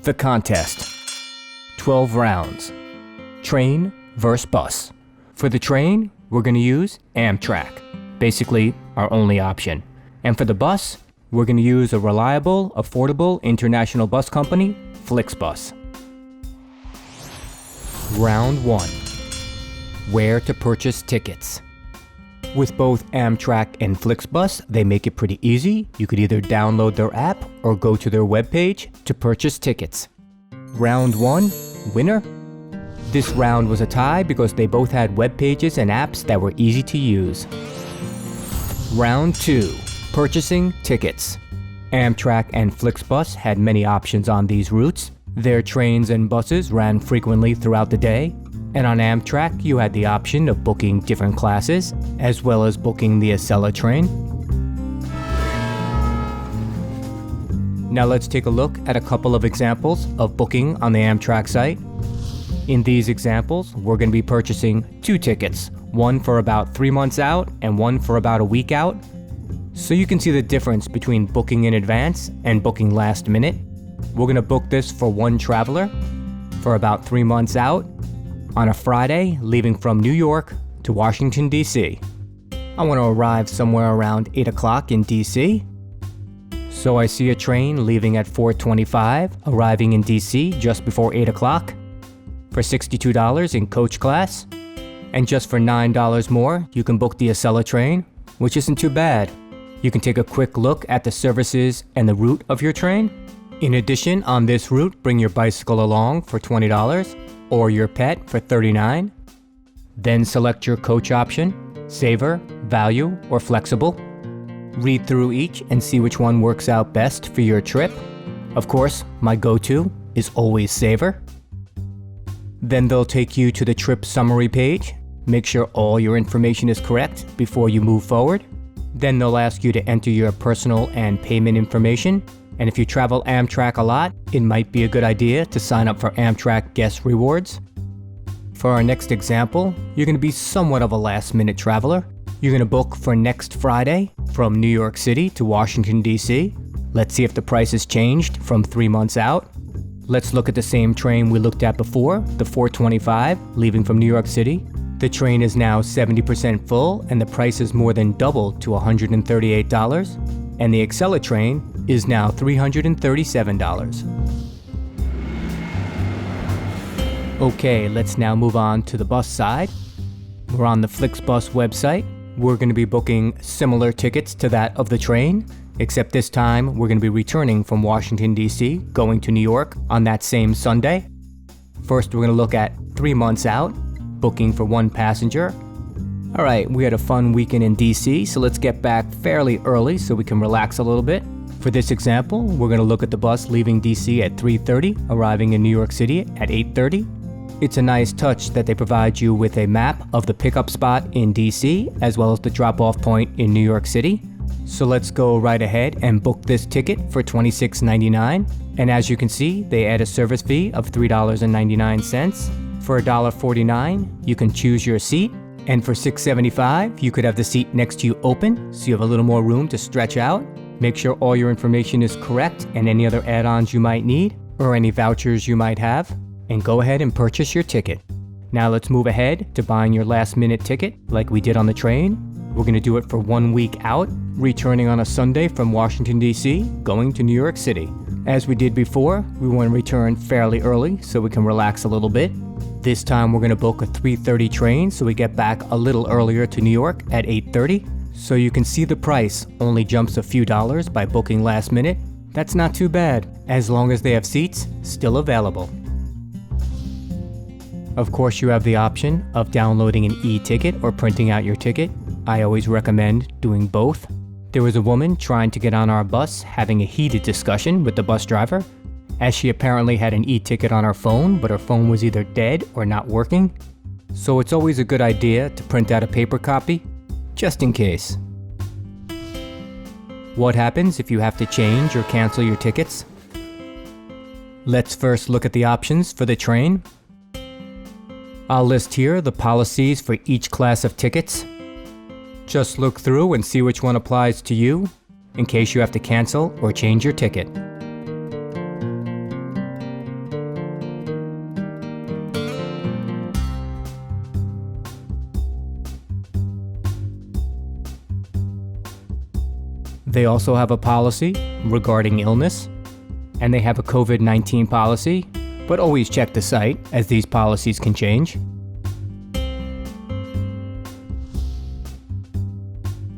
The contest. 12 rounds. Train versus bus. For the train, we're going to use Amtrak, basically our only option. And for the bus, we're going to use a reliable, affordable international bus company, Flixbus. Round 1. Where to purchase tickets. With both Amtrak and Flixbus, they make it pretty easy. You could either download their app or go to their webpage to purchase tickets. Round 1, winner. This round was a tie because they both had web pages and apps that were easy to use. Round 2, purchasing tickets. Amtrak and Flixbus had many options on these routes. Their trains and buses ran frequently throughout the day. And on Amtrak, you had the option of booking different classes, as well as booking the Acela train. Now let's take a look at a couple of examples of booking on the Amtrak site. In these examples, we're going to be purchasing 2 tickets, one for about 3 months out and one for about a week out. So you can see the difference between booking in advance and booking last minute. We're going to book this for one traveler for about 3 months out on a Friday, leaving from New York to Washington, D.C. I want to arrive somewhere around 8 o'clock in D.C. So I see a train leaving at 4:25, arriving in D.C. just before 8 o'clock for $62 in coach class. And just for $9 more, you can book the Acela train, which isn't too bad. You can take a quick look at the services and the route of your train. In addition, on this route, bring your bicycle along for $20 or your pet for $39. Then select your coach option, Saver, Value, or Flexible. Read through each and see which one works out best for your trip. Of course, my go-to is always Saver. Then they'll take you to the trip summary page. Make sure all your information is correct before you move forward. Then they'll ask you to enter your personal and payment information. And if you travel Amtrak a lot, it might be a good idea to sign up for Amtrak Guest Rewards. For our next example, you're going to be somewhat of a last-minute traveler. You're going to book for next Friday from New York City to Washington, D.C. Let's see if the price has changed from 3 months out. Let's look at the same train we looked at before, the 4:25, leaving from New York City. The train is now 70% full, and the price is more than double to $138. And the Acela train is now $337. Okay, let's now move on to the bus side. We're on the Flixbus website. We're going to be booking similar tickets to that of the train, except this time we're going to be returning from Washington, D.C., going to New York on that same Sunday. First, we're going to look at 3 months out, booking for one passenger. All right, we had a fun weekend in D.C., so let's get back fairly early so we can relax a little bit. For this example, we're going to look at the bus leaving D.C. at 3:30, arriving in New York City at 8:30. It's a nice touch that they provide you with a map of the pickup spot in D.C. as well as the drop-off point in New York City. So let's go right ahead and book this ticket for $26.99. And as you can see, they add a service fee of $3.99. For $1.49, you can choose your seat. And for $6.75, you could have the seat next to you open, so you have a little more room to stretch out. Make sure all your information is correct and any other add-ons you might need, or any vouchers you might have, and go ahead and purchase your ticket. Now let's move ahead to buying your last-minute ticket, like we did on the train. We're going to do it for 1 week out, returning on a Sunday from Washington, D.C., going to New York City. As we did before, we want to return fairly early so we can relax a little bit. This time we're going to book a 3:30 train so we get back a little earlier to New York at 8:30. So you can see the price only jumps a few dollars by booking last minute. That's not too bad, as long as they have seats still available. Of course, you have the option of downloading an e-ticket or printing out your ticket. I always recommend doing both. There was a woman trying to get on our bus having a heated discussion with the bus driver, as she apparently had an e-ticket on her phone, but her phone was either dead or not working. So it's always a good idea to print out a paper copy, just in case. What happens if you have to change or cancel your tickets? Let's first look at the options for the train. I'll list here the policies for each class of tickets. Just look through and see which one applies to you, in case you have to cancel or change your ticket. They also have a policy regarding illness, and they have a COVID-19 policy, but always check the site as these policies can change.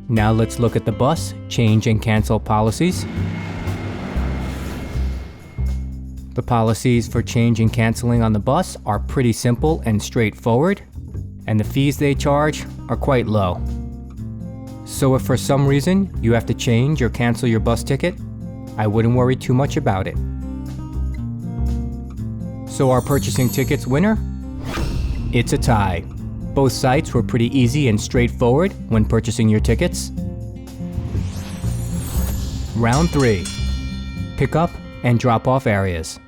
Now let's look at the bus change and cancel policies. The policies for change and canceling on the bus are pretty simple and straightforward, and the fees they charge are quite low. So if for some reason you have to change or cancel your bus ticket, I wouldn't worry too much about it. So our purchasing tickets winner? It's a tie. Both sites were pretty easy and straightforward when purchasing your tickets. Round 3. Pickup and drop-off areas.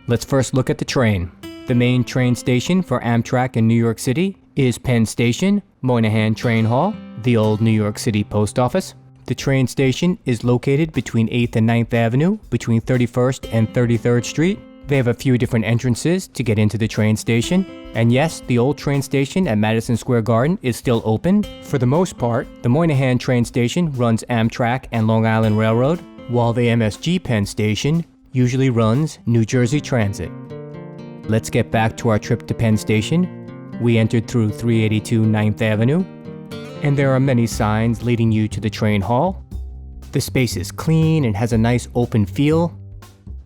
Let's first look at the train. The main train station for Amtrak in New York City is Penn Station, Moynihan Train Hall, the old New York City post office. The train station is located between 8th and 9th Avenue, between 31st and 33rd Street. They have a few different entrances to get into the train station. And yes, the old train station at Madison Square Garden is still open. For the most part, the Moynihan train station runs Amtrak and Long Island Railroad, while the MSG Penn Station usually runs New Jersey Transit. Let's get back to our trip to Penn Station. We entered through 382 9th Avenue, and there are many signs leading you to the train hall. The space is clean and has a nice open feel,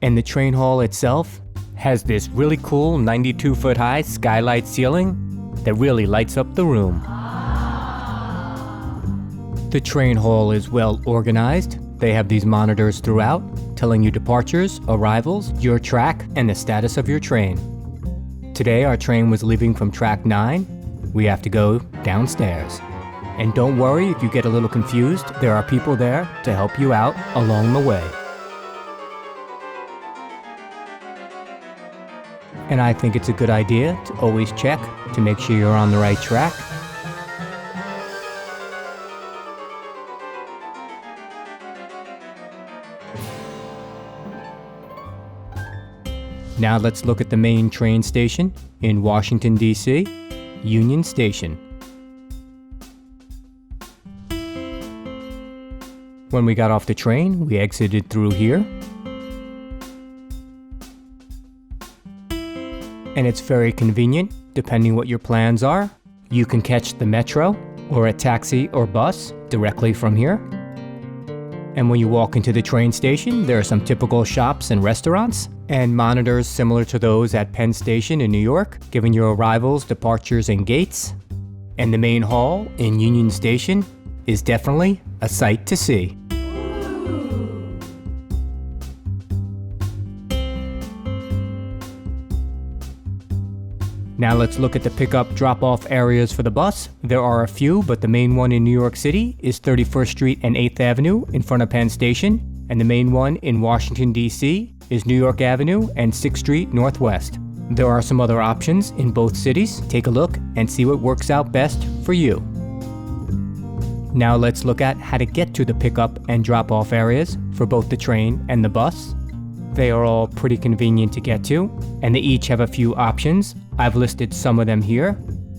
and the train hall itself has this really cool 92-foot high skylight ceiling that really lights up the room. The train hall is well organized. They have these monitors throughout, telling you departures, arrivals, your track, and the status of your train. Today our train was leaving from track 9. We have to go downstairs. And don't worry if you get a little confused, there are people there to help you out along the way. And I think it's a good idea to always check to make sure you're on the right track. Now let's look at the main train station in Washington, D.C., Union Station. When we got off the train, we exited through here. And it's very convenient, depending what your plans are. You can catch the metro or a taxi or bus directly from here. And when you walk into the train station, there are some typical shops and restaurants, and monitors similar to those at Penn Station in New York, giving you arrivals, departures, and gates. And the main hall in Union Station is definitely a sight to see. Now let's look at the pickup drop-off areas for the bus. There are a few, but the main one in New York City is 31st Street and 8th Avenue in front of Penn Station, and the main one in Washington, D.C. is New York Avenue and 6th Street Northwest. There are some other options in both cities. Take a look and see what works out best for you. Now let's look at how to get to the pickup and drop-off areas for both the train and the bus. They are all pretty convenient to get to, and they each have a few options. I've listed some of them here.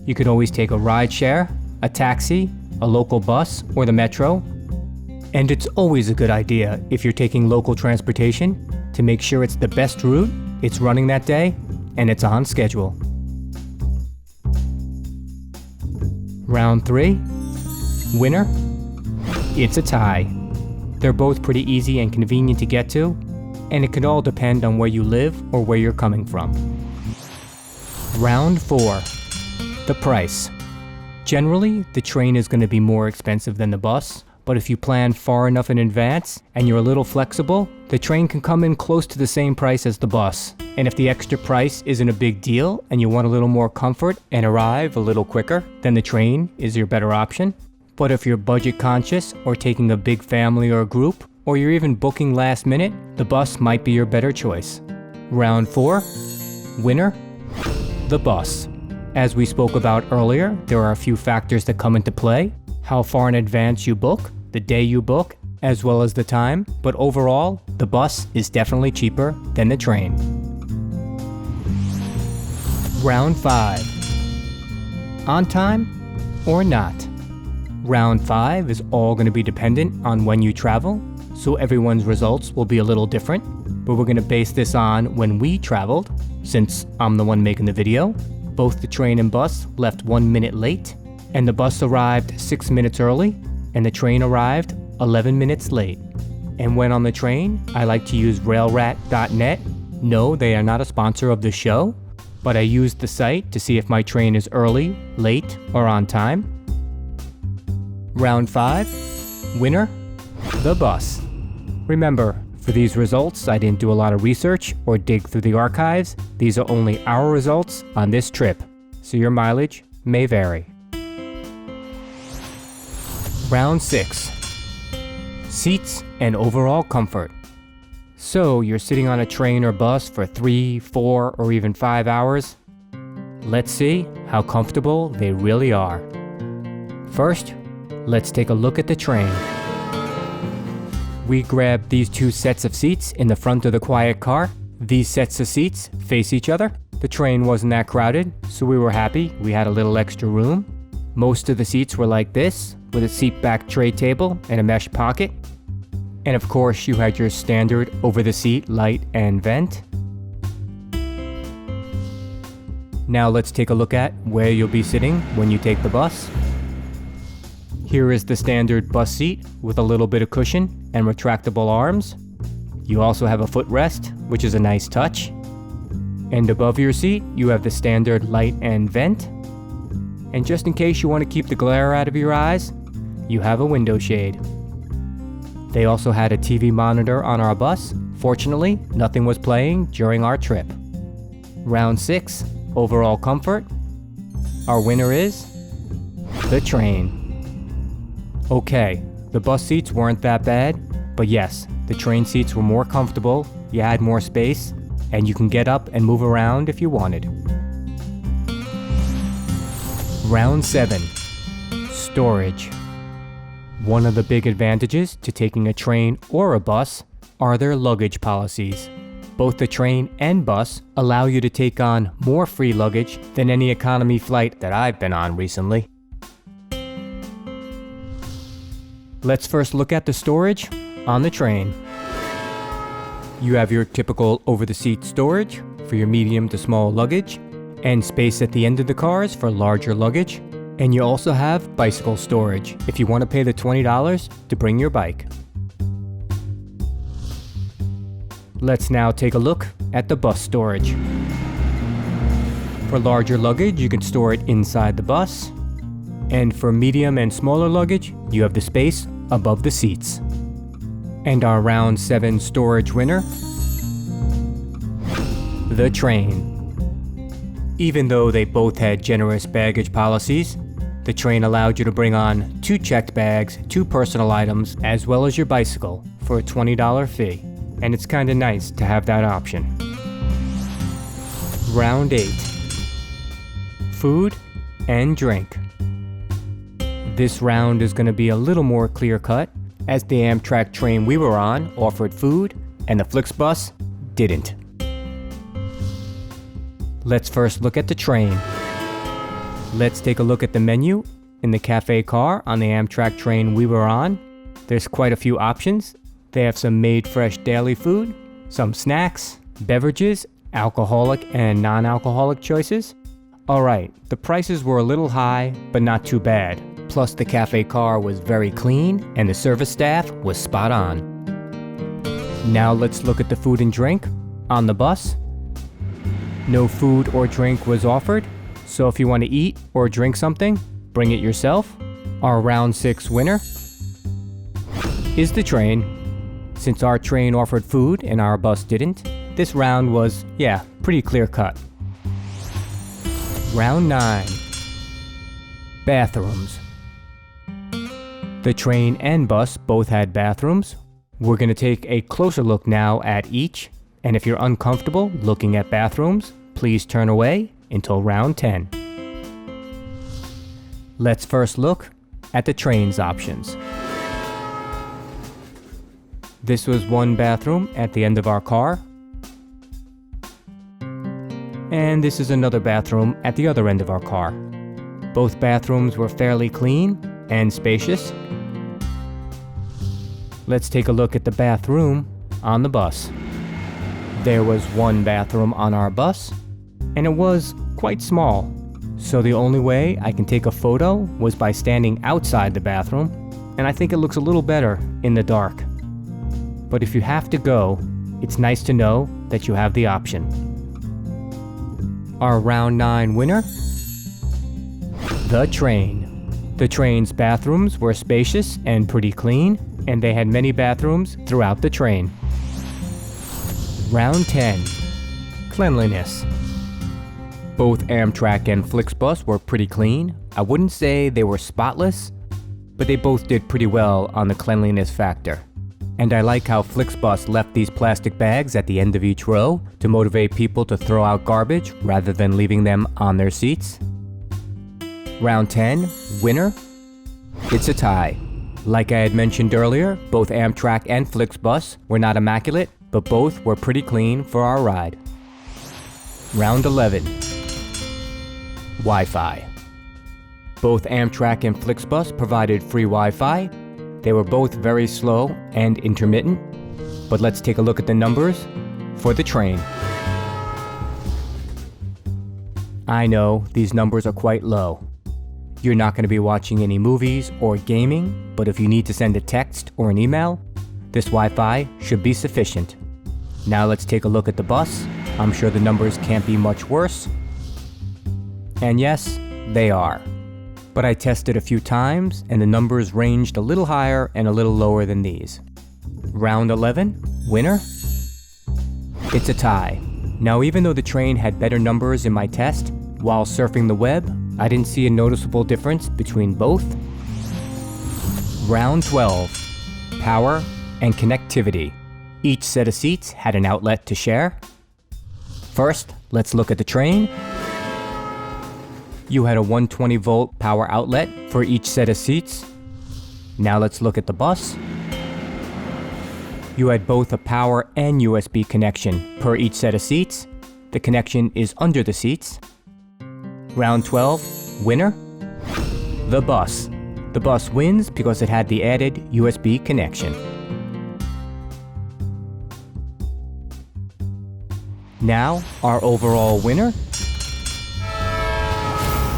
You can always take a rideshare, a taxi, a local bus, or the metro. And it's always a good idea, if you're taking local transportation, to make sure it's the best route, it's running that day, and it's on schedule. Round 3. Winner? It's a tie. They're both pretty easy and convenient to get to, and it can all depend on where you live or where you're coming from. Round 4. The price. Generally, the train is going to be more expensive than the bus, but if you plan far enough in advance and you're a little flexible, the train can come in close to the same price as the bus. And if the extra price isn't a big deal and you want a little more comfort and arrive a little quicker, then the train is your better option. But if you're budget conscious or taking a big family or group, or you're even booking last minute, the bus might be your better choice. Round 4. Winner? The bus. As we spoke about earlier, there are a few factors that come into play. How far in advance you book, the day you book, as well as the time, but overall, the bus is definitely cheaper than the train. Round 5. On time or not? Round 5 is all going to be dependent on when you travel so everyone's results will be a little different, but we're going to base this on when we traveled, since I'm the one making the video. Both the train and bus left 1 minute late, and the bus arrived 6 minutes early, and the train arrived 11 minutes late. And when on the train, I like to use railrat.net. No, they are not a sponsor of the show, but I used the site to see if my train is early, late, or on time. Round 5, winner, the bus. Remember, for these results, I didn't do a lot of research or dig through the archives. These are only our results on this trip, so your mileage may vary. Round 6, seats and overall comfort. So you're sitting on a train or bus for 3, 4, or even 5 hours. Let's see how comfortable they really are. First, let's take a look at the train. We grabbed these 2 sets of seats in the front of the quiet car. These sets of seats face each other. The train wasn't that crowded, so we were happy we had a little extra room. Most of the seats were like this, with a seat back tray table and a mesh pocket. And of course, you had your standard over-the-seat light and vent. Now let's take a look at where you'll be sitting when you take the bus. Here is the standard bus seat with a little bit of cushion and retractable arms. You also have a footrest, which is a nice touch. And above your seat, you have the standard light and vent. And just in case you want to keep the glare out of your eyes, you have a window shade. They also had a TV monitor on our bus. Fortunately, nothing was playing during our trip. Round 6, overall comfort. Our winner is the train. Okay, the bus seats weren't that bad, but yes, the train seats were more comfortable, you had more space, and you can get up and move around if you wanted. Round 7, storage. One of the big advantages to taking a train or a bus are their luggage policies. Both the train and bus allow you to take on more free luggage than any economy flight that I've been on recently. Let's first look at the storage on the train. You have your typical over-the-seat storage for your medium to small luggage, and space at the end of the cars for larger luggage. And you also have bicycle storage if you want to pay the $20 to bring your bike. Let's now take a look at the bus storage. For larger luggage, you can store it inside the bus. And for medium and smaller luggage, you have the space above the seats. And our round 7 storage winner, the train. Even though they both had generous baggage policies, the train allowed you to bring on 2 checked bags, 2 personal items, as well as your bicycle for a $20 fee. And it's kinda nice to have that option. Round 8. Food and drink. This round is gonna be a little more clear-cut, as the Amtrak train we were on offered food, and the Flixbus didn't. Let's first look at the train. Let's take a look at the menu in the cafe car on the Amtrak train we were on. There's quite a few options. They have some made fresh daily food, some snacks, beverages, alcoholic and non-alcoholic choices. Alright, the prices were a little high, but not too bad. Plus the cafe car was very clean and the service staff was spot on. Now let's look at the food and drink on the bus. No food or drink was offered, so if you want to eat or drink something, bring it yourself. Our round 6 winner is the train. Since our train offered food and our bus didn't, this round was, pretty clear cut. Round 9. Bathrooms. The train and bus both had bathrooms. We're going to take a closer look now at each, and if you're uncomfortable looking at bathrooms, please turn away until round 10. Let's first look at the train's options. This was one bathroom at the end of our car. And this is another bathroom at the other end of our car. Both bathrooms were fairly clean and spacious. Let's take a look at the bathroom on the bus. There was one bathroom on our bus, and it was quite small. So the only way I can take a photo was by standing outside the bathroom, and I think it looks a little better in the dark. But if you have to go, it's nice to know that you have the option. Our round 9 winner? The train. The train's bathrooms were spacious and pretty clean, and they had many bathrooms throughout the train. Round 10. Cleanliness. Both Amtrak and Flixbus were pretty clean. I wouldn't say they were spotless, but they both did pretty well on the cleanliness factor. And I like how Flixbus left these plastic bags at the end of each row to motivate people to throw out garbage rather than leaving them on their seats. Round 10, winner? It's a tie. Like I had mentioned earlier, both Amtrak and Flixbus were not immaculate, but both were pretty clean for our ride. Round 11. Wi-Fi. Both Amtrak and Flixbus provided free Wi-Fi. They were both very slow and intermittent, but let's take a look at the numbers for the train. I know these numbers are quite low. You're not going to be watching any movies or gaming, but if you need to send a text or an email, this Wi-Fi should be sufficient. Now let's take a look at the bus. I'm sure the numbers can't be much worse. And yes, they are. But I tested a few times, and the numbers ranged a little higher and a little lower than these. Round 11, winner? It's a tie. Now, even though the train had better numbers in my test, while surfing the web, I didn't see a noticeable difference between both. Round 12, power and connectivity. Each set of seats had an outlet to share. First, let's look at the train. You had a 120-volt power outlet for each set of seats. Now let's look at the bus. You had both a power and USB connection per each set of seats. The connection is under the seats. Round 12, winner? The bus. The bus wins because it had the added USB connection. Now, our overall winner?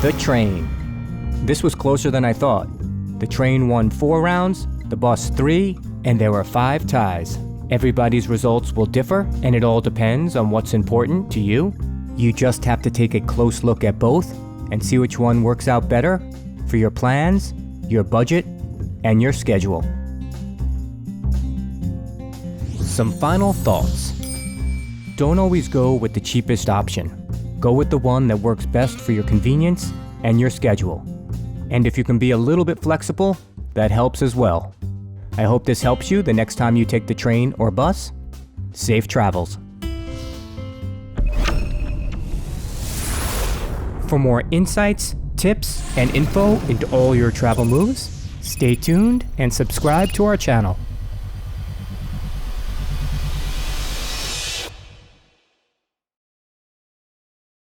The train. This was closer than I thought. The train won 4 rounds, the bus 3, and there were 5 ties. Everybody's results will differ, and it all depends on what's important to you. You just have to take a close look at both and see which one works out better for your plans, your budget, and your schedule. Some final thoughts. Don't always go with the cheapest option. Go with the one that works best for your convenience and your schedule. And if you can be a little bit flexible, that helps as well. I hope this helps you the next time you take the train or bus. Safe travels. For more insights, tips, and info into all your travel moves, stay tuned and subscribe to our channel.